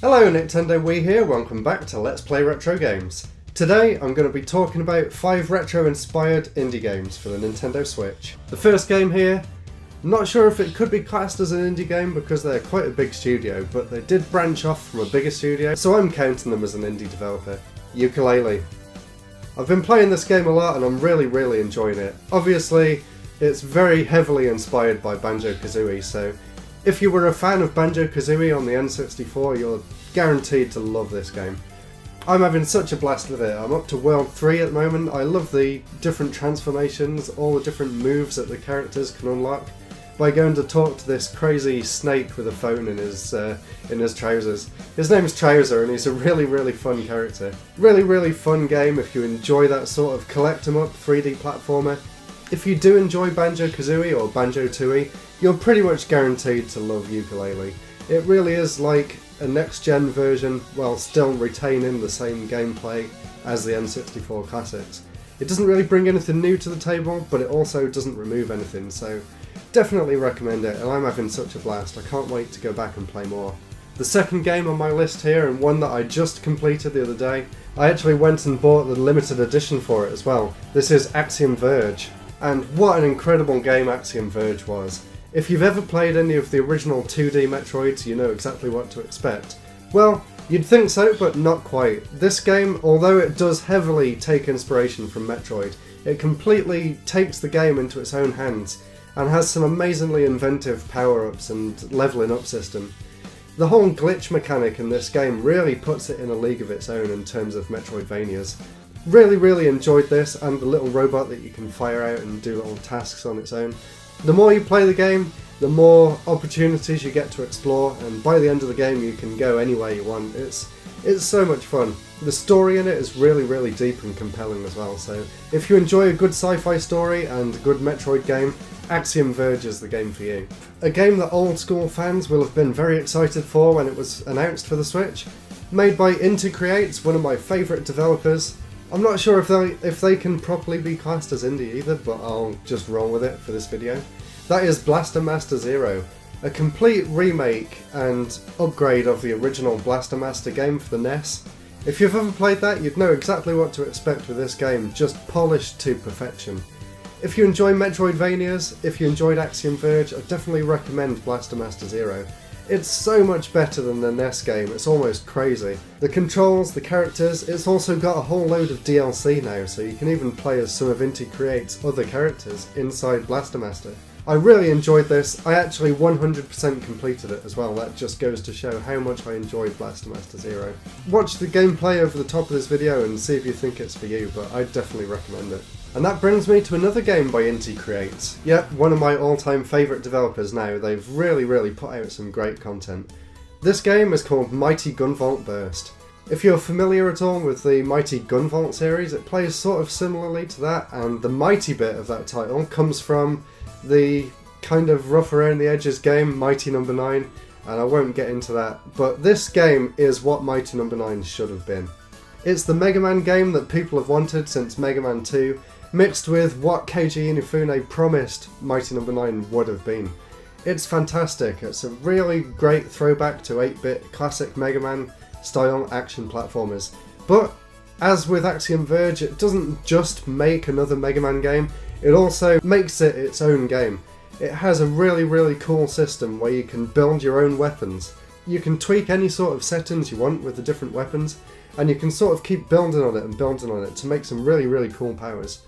Hello Nintendo Wii here, welcome back to Let's Play Retro Games. Today I'm going to be talking about 5 retro-inspired indie games for the Nintendo Switch. The first game here, I'm not sure if it could be classed as an indie game because they're quite a big studio, but they did branch off from a bigger studio, so I'm counting them as an indie developer. Yooka-Laylee. I've been playing this game a lot and I'm really enjoying it. Obviously, it's very heavily inspired by Banjo-Kazooie, so if you were a fan of Banjo-Kazooie on the N64, you're guaranteed to love this game. I'm having such a blast with it. I'm up to World 3 at the moment. I love the different transformations, all the different moves that the characters can unlock by going to talk to this crazy snake with a phone in his trousers. His name's Trouser and he's a really fun character. Really fun game if you enjoy that sort of collect 'em up 3D platformer. If you do enjoy Banjo-Kazooie or Banjo-Tooie, you're pretty much guaranteed to love Yooka-Laylee. It really is like a next-gen version while still retaining the same gameplay as the N64 classics. It doesn't really bring anything new to the table, but it also doesn't remove anything, so definitely recommend it, and I'm having such a blast. I can't wait to go back and play more. The second game on my list here, and one that I just completed the other day, I actually went and bought the limited edition for it as well. This is Axiom Verge. And what an incredible game Axiom Verge was. If you've ever played any of the original 2D Metroids, you know exactly what to expect. Well, you'd think so, but not quite. This game, although it does heavily take inspiration from Metroid, it completely takes the game into its own hands and has some amazingly inventive power-ups and levelling up system. The whole glitch mechanic in this game really puts it in a league of its own in terms of Metroidvanias. Really enjoyed this, and the little robot that you can fire out and do little tasks on its own. The more you play the game, the more opportunities you get to explore, and by the end of the game you can go anywhere you want. It's so much fun. The story in it is really deep and compelling as well, so if you enjoy a good sci-fi story and a good Metroid game, Axiom Verge is the game for you. A game that old school fans will have been very excited for when it was announced for the Switch. Made by Inti Creates, one of my favourite developers. I'm not sure if they can properly be classed as indie either, but I'll just roll with it for this video. That is Blaster Master Zero, a complete remake and upgrade of the original Blaster Master game for the NES. If you've ever played that, you'd know exactly what to expect with this game, just polished to perfection. If you enjoy Metroidvanias, if you enjoyed Axiom Verge, I definitely recommend Blaster Master Zero. It's so much better than the NES game, it's almost crazy. The controls, the characters, it's also got a whole load of DLC now, so you can even play as some of Inti Creates' other characters inside Blaster Master. I really enjoyed this. I actually 100% completed it as well. That just goes to show how much I enjoyed Blaster Master Zero. Watch the gameplay over the top of this video and see if you think it's for you, but I'd definitely recommend it. And that brings me to another game by Inti Creates. Yep, one of my all-time favourite developers now. They've really put out some great content. This game is called Mighty Gunvolt Burst. If you're familiar at all with the Mighty Gunvolt series, it plays sort of similarly to that, and the mighty bit of that title comes from the kind of rough around the edges game Mighty No. 9, and I won't get into that, but this game is what Mighty No. 9 should have been. It's the Mega Man game that people have wanted since Mega Man 2, mixed with what Keiji Inafune promised Mighty No. 9 would have been. It's fantastic. It's a really great throwback to 8-bit classic Mega Man style action platformers. But as with Axiom Verge, it doesn't just make another Mega Man game, it also makes it its own game. It has a really cool system where you can build your own weapons. You can tweak any sort of settings you want with the different weapons, and you can sort of keep building on it and building on it to make some really cool powers.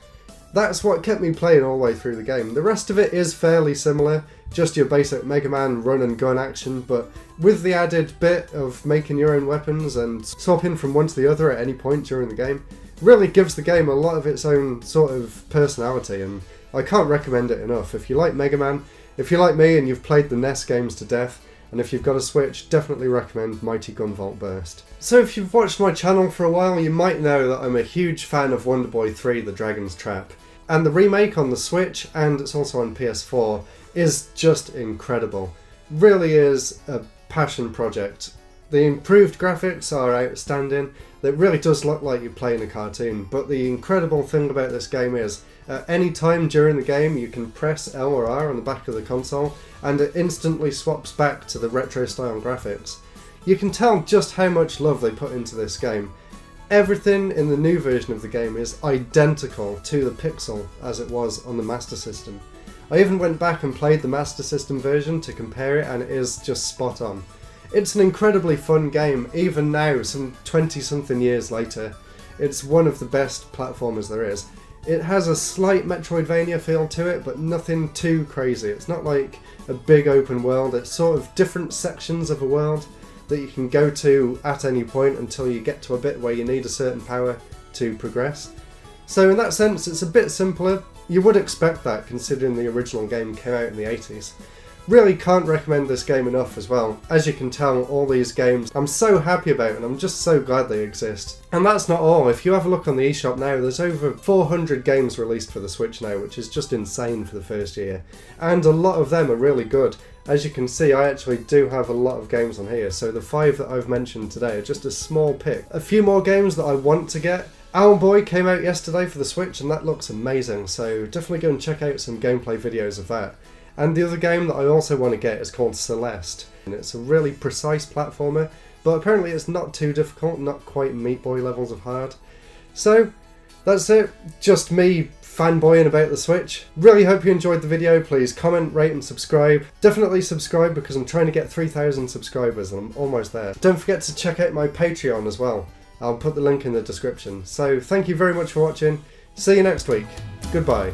That's what kept me playing all the way through the game. The rest of it is fairly similar, just your basic Mega Man run and gun action, but with the added bit of making your own weapons and swapping from one to the other at any point during the game, really gives the game a lot of its own sort of personality, and I can't recommend it enough. If you like Mega Man, if you're like me and you've played the NES games to death, and if you've got a Switch, definitely recommend Mighty Gunvolt Burst. So if you've watched my channel for a while, you might know that I'm a huge fan of Wonder Boy 3 The Dragon's Trap. And the remake on the Switch, and it's also on PS4, is just incredible. Really is a passion project. The improved graphics are outstanding. It really does look like you're playing a cartoon, but the incredible thing about this game is at any time during the game you can press L or R on the back of the console and it instantly swaps back to the retro style graphics. You can tell just how much love they put into this game. Everything in the new version of the game is identical to the pixel as it was on the Master System. I even went back and played the Master System version to compare it, and it is just spot on. It's an incredibly fun game, even now, some 20-something years later. It's one of the best platformers there is. It has a slight Metroidvania feel to it, but nothing too crazy. It's not like a big open world, it's sort of different sections of a world that you can go to at any point until you get to a bit where you need a certain power to progress. So in that sense, it's a bit simpler. You would expect that, considering the original game came out in the 80s. Really can't recommend this game enough as well. As you can tell, all these games I'm so happy about, and I'm just so glad they exist. And that's not all. If you have a look on the eShop now, there's over 400 games released for the Switch now, which is just insane for the first year. And a lot of them are really good. As you can see, I actually do have a lot of games on here, so the 5 that I've mentioned today are just a small pick. A few more games that I want to get. Owlboy came out yesterday for the Switch, and that looks amazing, so definitely go and check out some gameplay videos of that. And the other game that I also want to get is called Celeste, and it's a really precise platformer, but apparently it's not too difficult, not quite Meat Boy levels of hard. So, that's it. Just me fanboying about the Switch. Really hope you enjoyed the video. Please comment, rate and subscribe. Definitely subscribe because I'm trying to get 3,000 subscribers and I'm almost there. Don't forget to check out my Patreon as well. I'll put the link in the description. So thank you very much for watching. See you next week. Goodbye.